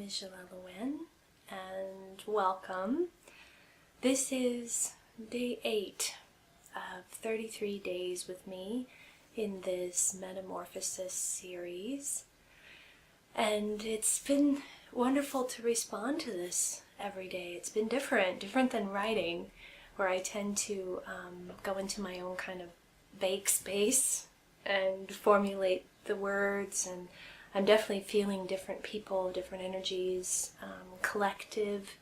is Jelelle Awen, and welcome. This is day 8 of 33 days with me in this Metamorphosis series, and it's been wonderful to respond to this every day. It's been different than writing, where I tend to go into my own kind of vague space and formulate the words, and I'm definitely feeling different people, different energies, collective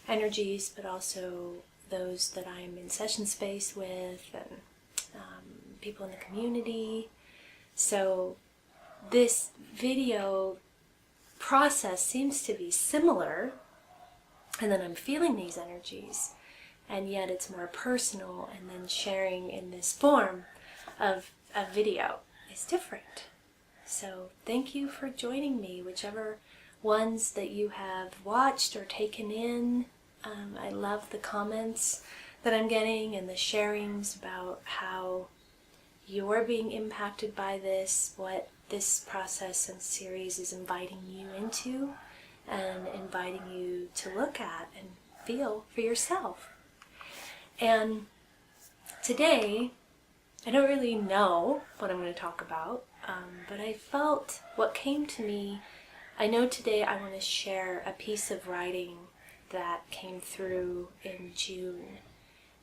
energies, but also those that I'm in session space with, and people in the community. So this video process seems to be similar, and then I'm feeling these energies, and yet it's more personal, and then sharing in this form of a video is different. So thank you for joining me, whichever ones that you have watched or taken in. I love the comments that I'm getting and the sharings about how you're being impacted by this, what this process and series is inviting you into, and inviting you to look at and feel for yourself. And today, I don't really know what I'm going to talk about, but I felt what came to me. I know today I want to share a piece of writing that came through in June,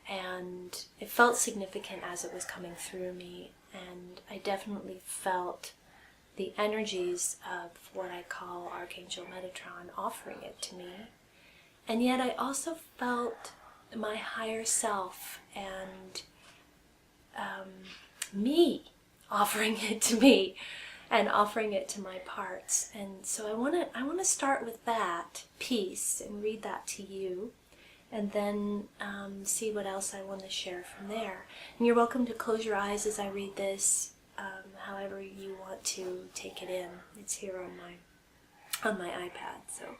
and it felt significant as it was coming through me, and I definitely felt the energies of what I call Archangel Metatron offering it to me, and yet I also felt my higher self and me offering it to me and offering it to my parts. And so I want to start with that piece and read that to you, and then see what else I want to share from there. And you're welcome to close your eyes as I read this, however you want to take it in. It's here on my iPad. So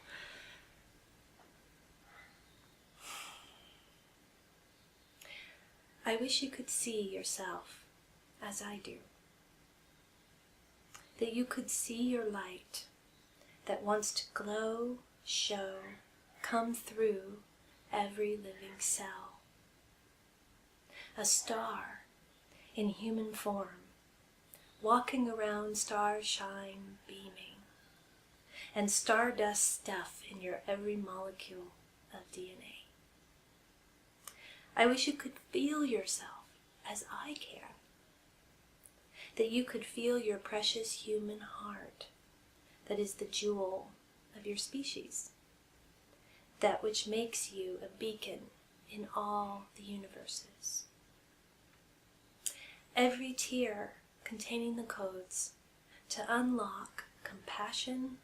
I wish you could see yourself as I do. That you could see your light that wants to glow, show, come through every living cell. A star in human form, walking around starshine beaming, and stardust stuff in your every molecule of DNA. I wish you could feel yourself as I can. That you could feel your precious human heart, that is the jewel of your species, that which makes you a beacon in all the universes. Every tear containing the codes to unlock compassion,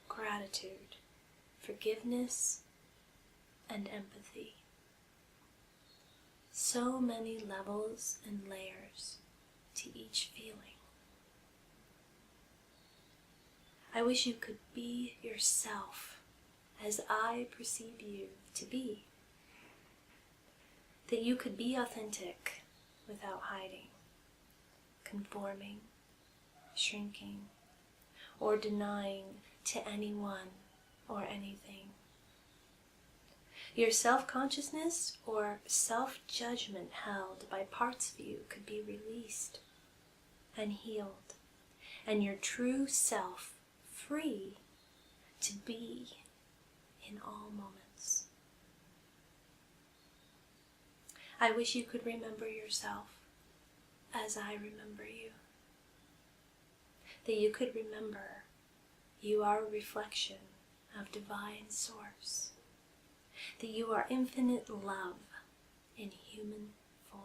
gratitude, forgiveness, and empathy. So many levels and layers to each feeling. I wish you could be yourself as I perceive you to be. That you could be authentic without hiding, conforming, shrinking, or denying to anyone or anything. Your self-consciousness or self-judgment held by parts of you could be released and healed, and your true self free to be in all moments. I wish you could remember yourself as I remember you. That you could remember you are a reflection of divine source. That you are infinite love in human form.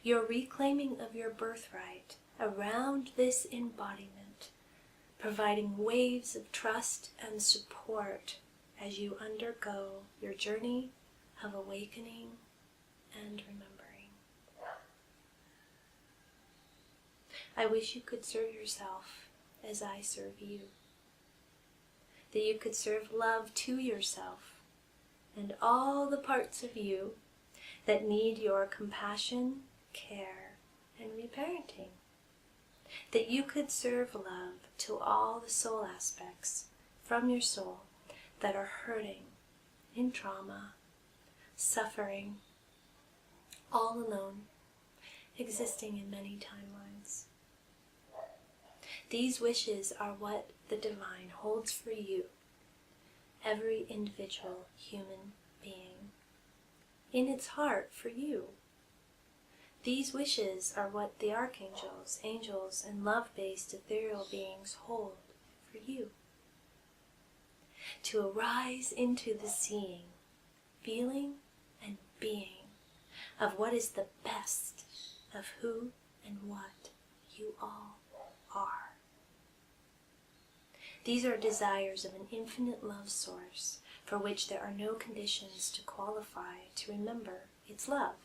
Your reclaiming of your birthright around this embodiment, providing waves of trust and support as you undergo your journey of awakening and remembering. I wish you could serve yourself as I serve you. That you could serve love to yourself and all the parts of you that need your compassion, care, and reparenting. that you could serve love to all the soul aspects from your soul that are hurting, in trauma, suffering, all alone, existing in many timelines. These wishes are what the divine holds for you, every individual human being, in its heart for you. These wishes are what the archangels, angels, and love-based ethereal beings hold for you. To arise into the seeing, feeling, and being of what is the best of who and what you all are. These are desires of an infinite love source for which there are no conditions to qualify to remember its love.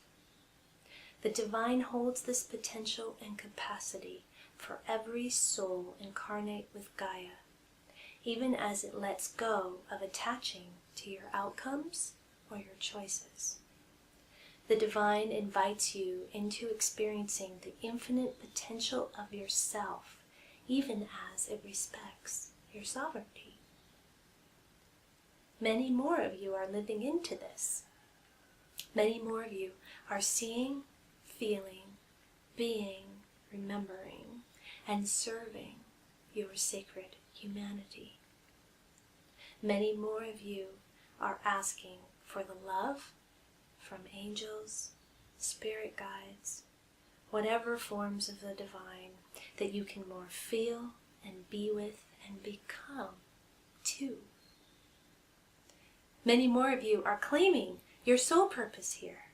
The divine holds this potential and capacity for every soul incarnate with Gaia, even as it lets go of attaching to your outcomes or your choices. The divine invites you into experiencing the infinite potential of yourself, even as it respects your sovereignty. Many more of you are living into this. Many more of you are seeing, feeling, being, remembering, and serving your sacred humanity. Many more of you are asking for the love from angels, spirit guides, whatever forms of the divine that you can more feel and be with and become too. Many more of you are claiming your soul purpose here,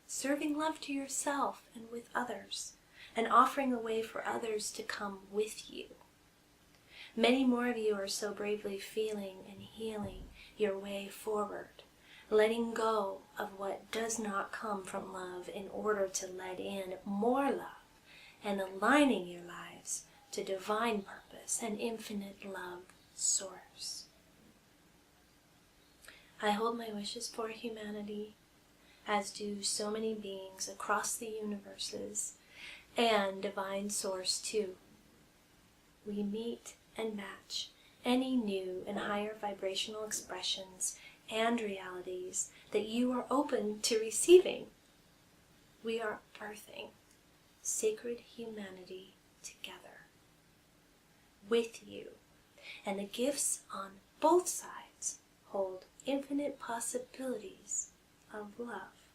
serving love to yourself and with others, and offering a way for others to come with you. Many more of you are so bravely feeling and healing your way forward, letting go of what does not come from love in order to let in more love, and aligning your lives to divine purpose and infinite love source. I hold my wishes for humanity, as do so many beings across the universes, and divine source too. We meet and match any new and higher vibrational expressions and realities that you are open to receiving. We are birthing sacred humanity together, with you, and the gifts on both sides hold infinite possibilities of love.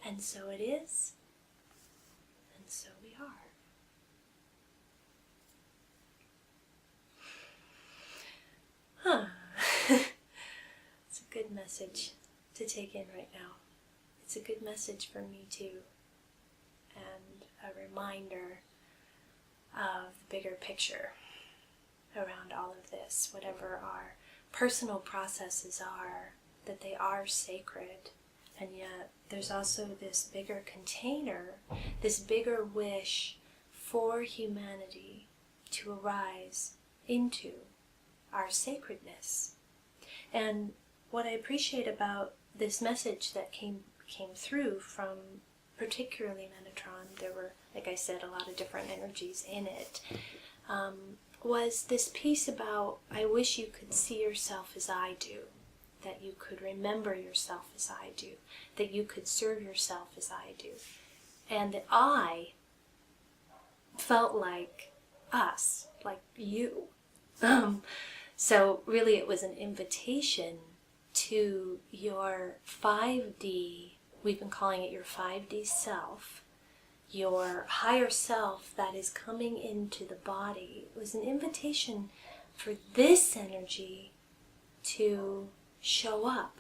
And so it is, and so we are. It's a good message to take in right now. It's a good message for me too, and a reminder of the bigger picture around all of this, whatever our personal processes are, that they are sacred, and yet there's also this bigger container, this bigger wish for humanity to arise into our sacredness. And what I appreciate about this message that came through from particularly Metatron, there were, like I said, a lot of different energies in it, was this piece about, I wish you could see yourself as I do, that you could remember yourself as I do, that you could serve yourself as I do, and that I felt like us, like you. So really it was an invitation to your 5D, we've been calling it your 5D self, your higher self that is coming into the body. It was an invitation for this energy to show up,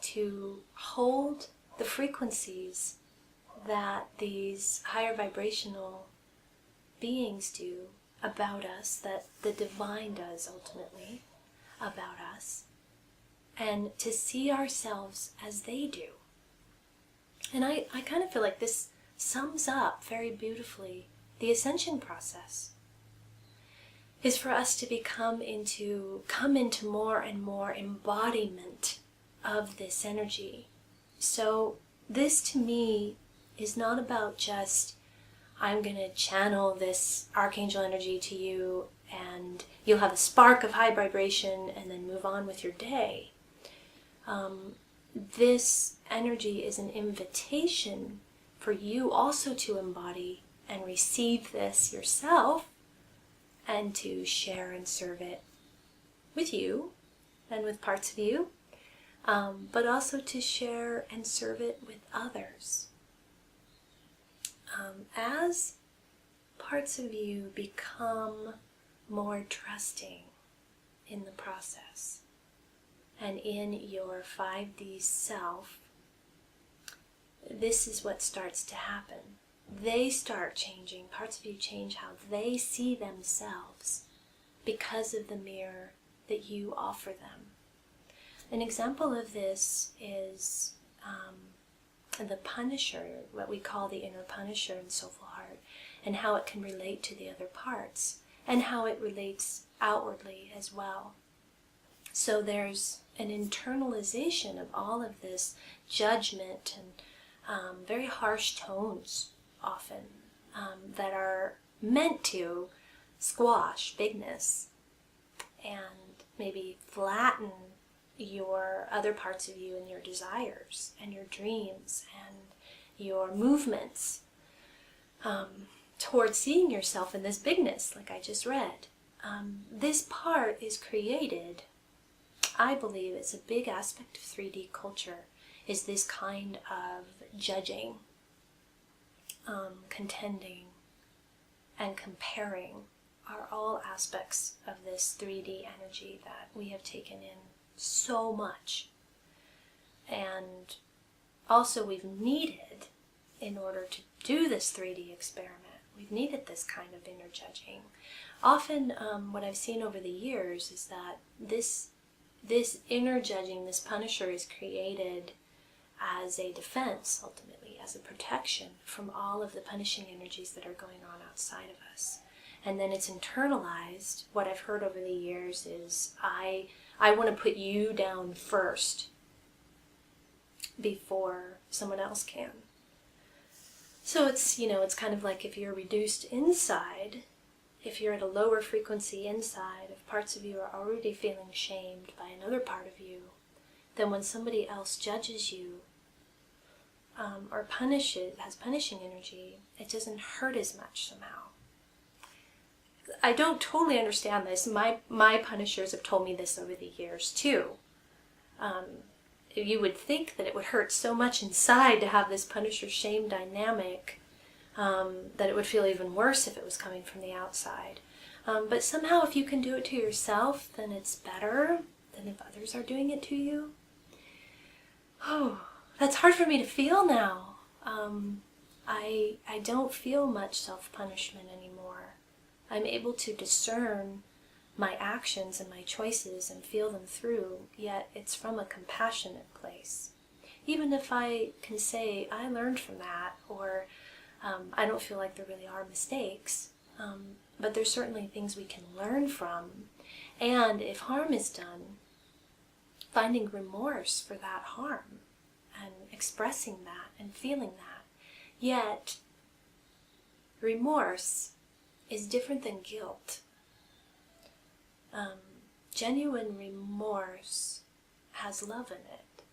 to hold the frequencies that these higher vibrational beings do about us, that the divine does ultimately about us, and to see ourselves as they do. And I kind of feel like this sums up very beautifully the ascension process, is for us to come into more and more embodiment of this energy. So this to me is not about just I'm going to channel this archangel energy to you, and you'll have a spark of high vibration and then move on with your day. This energy is an invitation for you also to embody and receive this yourself, and to share and serve it with you and with parts of you, but also to share and serve it with others. As parts of you become more trusting in the process and in your 5D self, this is what starts to happen. They start changing, parts of you change how they see themselves because of the mirror that you offer them. An example of this is the Punisher, what we call the inner Punisher in Soulful Heart, and how it can relate to the other parts, and how it relates outwardly as well. So there's an internalization of all of this judgment and very harsh tones often that are meant to squash bigness and maybe flatten your other parts of you and your desires and your dreams and your movements towards seeing yourself in this bigness, like I just read. This part is created, I believe it's a big aspect of 3D culture, is this kind of judging, contending, and comparing are all aspects of this 3D energy that we have taken in so much. And also we've needed, in order to do this 3D experiment, we've needed this kind of inner judging. Often what I've seen over the years is that this inner judging, this Punisher, is created as a defense, ultimately, as a protection from all of the punishing energies that are going on outside of us. And then it's internalized. What I've heard over the years is, I want to put you down first before someone else can. So it's, it's kind of like if you're reduced inside, if you're at a lower frequency inside, if parts of you are already feeling shamed by another part of you, then when somebody else judges you or has punishing energy, it doesn't hurt as much somehow. I don't totally understand this. My punishers have told me this over the years too. You would think that it would hurt so much inside to have this punisher-shame dynamic that it would feel even worse if it was coming from the outside. But somehow if you can do it to yourself, then it's better than if others are doing it to you. Oh, that's hard for me to feel now. I don't feel much self-punishment anymore. I'm able to discern my actions and my choices and feel them through, yet it's from a compassionate place. Even if I can say, I learned from that, or I don't feel like there really are mistakes, but there's certainly things we can learn from. And if harm is done, finding remorse for that harm and expressing that and feeling that. Yet, remorse is different than guilt. Genuine remorse has love in it.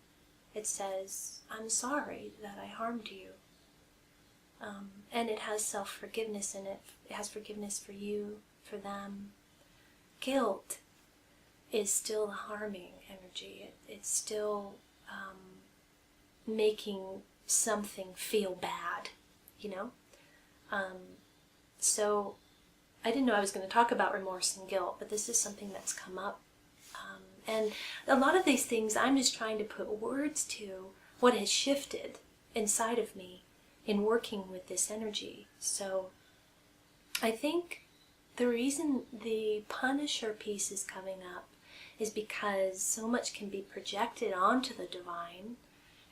It says, I'm sorry that I harmed you. And it has self-forgiveness in it. It has forgiveness for you, for them. Guilt is still harming energy. It's still making something feel bad, So I didn't know I was going to talk about remorse and guilt, but this is something that's come up. And a lot of these things, I'm just trying to put words to what has shifted inside of me in working with this energy. So I think the reason the Punisher piece is coming up is because so much can be projected onto the divine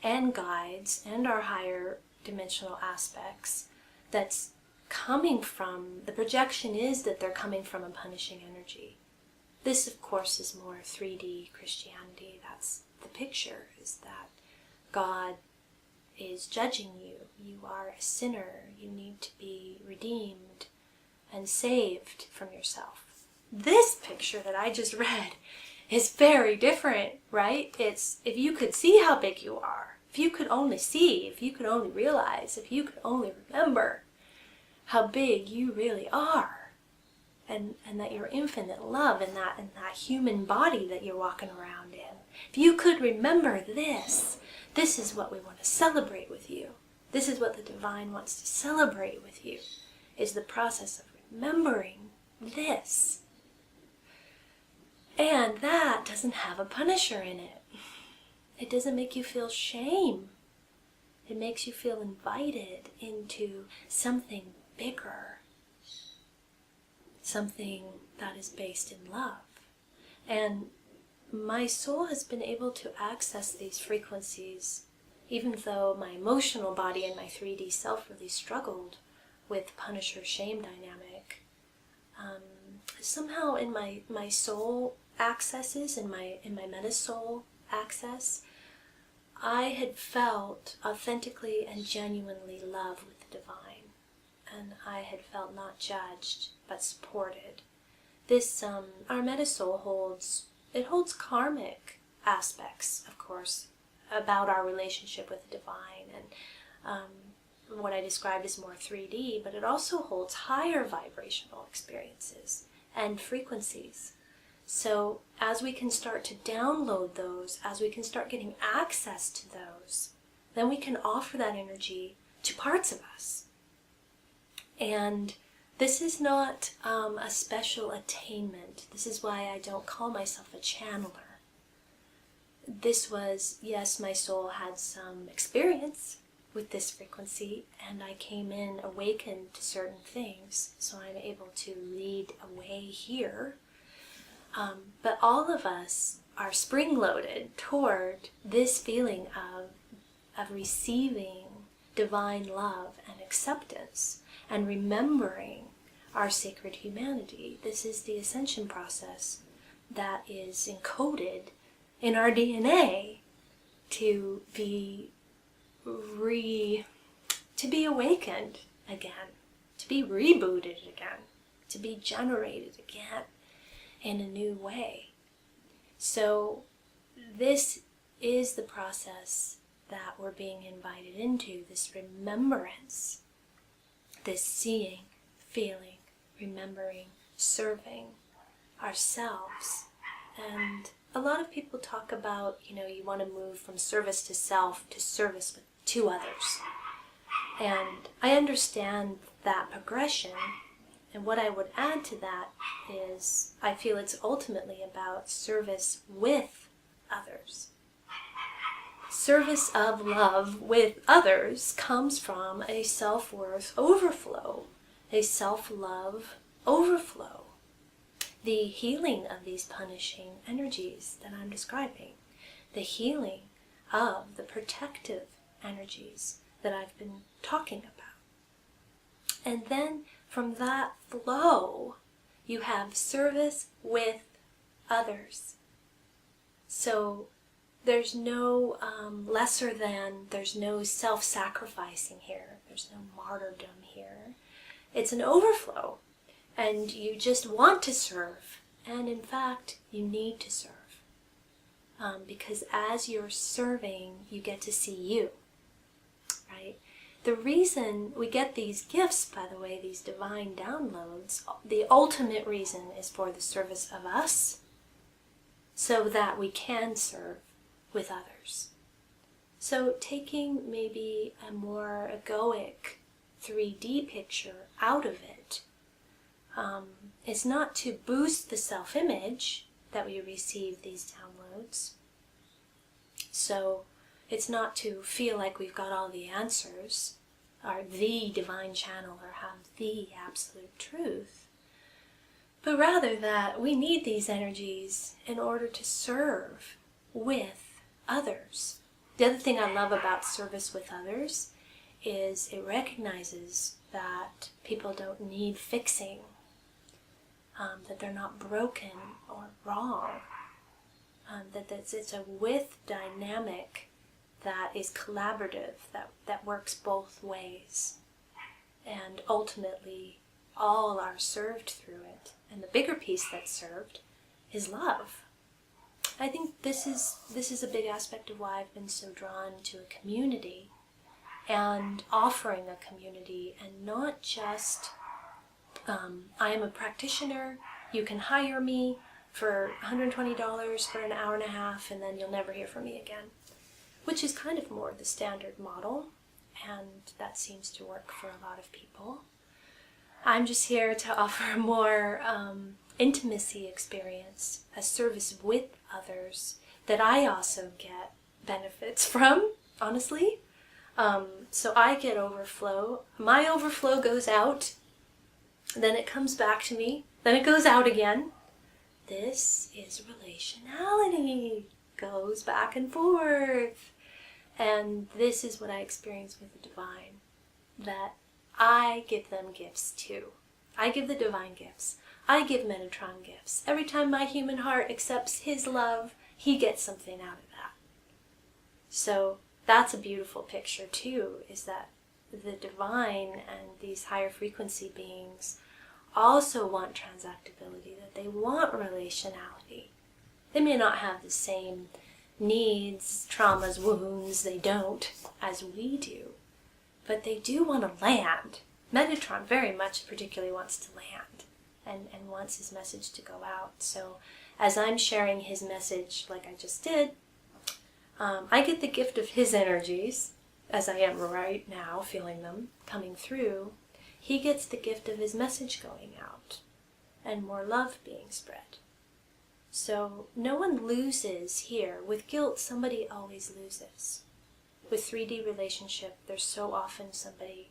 and guides and our higher dimensional aspects that's coming from, the projection is that they're coming from a punishing energy. This, of course, is more 3D Christianity. That's the picture, is that God is judging you. You are a sinner. You need to be redeemed and saved from yourself. This picture that I just read is very different, right? It's, if you could see how big you are, if you could only see, if you could only realize, if you could only remember how big you really are, and that you're infinite love in that human body that you're walking around in. If you could remember this is what we want to celebrate with you. This is what the divine wants to celebrate with you, is the process of remembering this. And that doesn't have a punisher in it. It doesn't make you feel shame. It makes you feel invited into something bigger, something that is based in love. And my soul has been able to access these frequencies, even though my emotional body and my 3D self really struggled with punisher-shame dynamic. Somehow in my soul accesses, in my metasoul access, I had felt authentically and genuinely love with the divine. And I had felt not judged, but supported. This, our metasoul holds karmic aspects, of course, about our relationship with the divine, and what I described as more 3D, but it also holds higher vibrational experiences and frequencies. So as we can start to download those, as we can start getting access to those, then we can offer that energy to parts of us. And this is not a special attainment. This is why I don't call myself a channeler. This was, yes, my soul had some experience with this frequency, and I came in awakened to certain things, so I'm able to lead a way here. But all of us are spring-loaded toward this feeling of receiving divine love and acceptance, and remembering our sacred humanity. This is the ascension process that is encoded in our DNA to be awakened again, to be rebooted again, to be generated again in a new way. So this is the process that we're being invited into, this remembrance, this seeing, feeling, remembering, serving ourselves. And a lot of people talk about, you want to move from service to self to service to others. And I understand that progression. And what I would add to that is I feel it's ultimately about service with others. Service of love with others comes from a self-worth overflow, a self-love overflow. The healing of these punishing energies that I'm describing, the healing of the protective energies that I've been talking about. And then from that flow, you have service with others. So there's no lesser than, there's no self-sacrificing here, there's no martyrdom here. It's an overflow, and you just want to serve, and in fact, you need to serve. Because as you're serving, you get to see you, right? The reason we get these gifts, by the way, these divine downloads, the ultimate reason is for the service of us, so that we can serve with others. So taking maybe a more egoic 3D picture out of it is not to boost the self-image that we receive these downloads. So it's not to feel like we've got all the answers, are the divine channel, or have the absolute truth, but rather that we need these energies in order to serve with others. The other thing I love about service with others is it recognizes that people don't need fixing, that they're not broken or wrong, that it's a with dynamic that is collaborative, that works both ways. And ultimately, all are served through it. And the bigger piece that's served is love. I think this is a big aspect of why I've been so drawn to a community and offering a community, and not just, I am a practitioner, you can hire me for $120 for an hour and a half and then you'll never hear from me again, which is kind of more the standard model, and that seems to work for a lot of people. I'm just here to offer a more intimacy experience, a service with others that I also get benefits from, honestly. So I get overflow. My overflow goes out, then it comes back to me, then it goes out again. This is relationality. Goes back and forth. And this is what I experience with the divine, that I give them gifts too. I give the divine gifts. I give Metatron gifts. Every time my human heart accepts his love, he gets something out of that. So that's a beautiful picture too, is that the divine and these higher frequency beings also want transactability, that they want relationality. They may not have the same needs, traumas, wounds, they don't, as we do, but they do want to land. Metatron very much particularly wants to land and wants his message to go out. So as I'm sharing his message like I just did, I get the gift of his energies, as I am right now, feeling them coming through. He gets the gift of his message going out and more love being spread. So no one loses here. With guilt, somebody always loses. With 3D relationship, there's so often somebody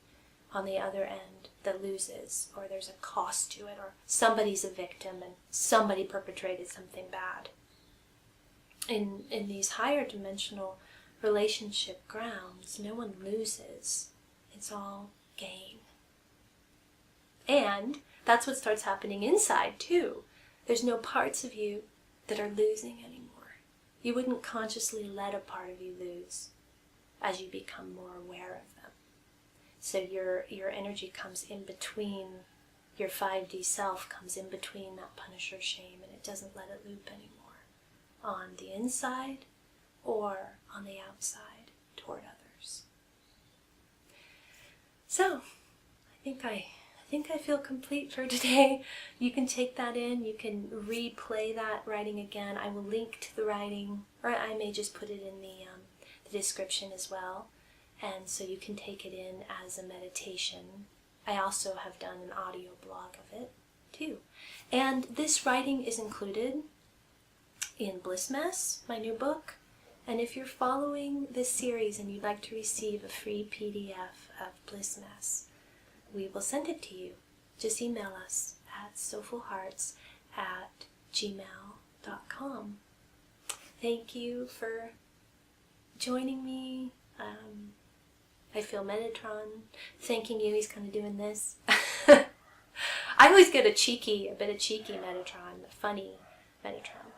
on the other end that loses, or there's a cost to it, or somebody's a victim and somebody perpetrated something bad. In these higher dimensional relationship grounds, no one loses. It's all gain. And that's what starts happening inside too. There's no parts of you that are losing anymore. You wouldn't consciously let a part of you lose as you become more aware of them. So your energy comes in between, your 5D self comes in between that punisher shame, and it doesn't let it loop anymore on the inside or on the outside toward others. So I think I feel complete for today. You can take that in, you can replay that writing again. I will link to the writing, or I may just put it in the description as well. And so you can take it in as a meditation. I also have done an audio blog of it too. And this writing is included in Bliss Mess, my new book. And if you're following this series and you'd like to receive a free PDF of Bliss Mess, we will send it to you. Just email us at soulfulhearts@gmail.com. Thank you for joining me. I feel Metatron thanking you. He's kind of doing this. I always get a bit of cheeky Metatron, a funny Metatron.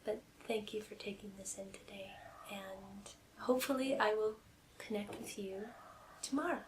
But thank you for taking this in today. And hopefully I will connect with you tomorrow.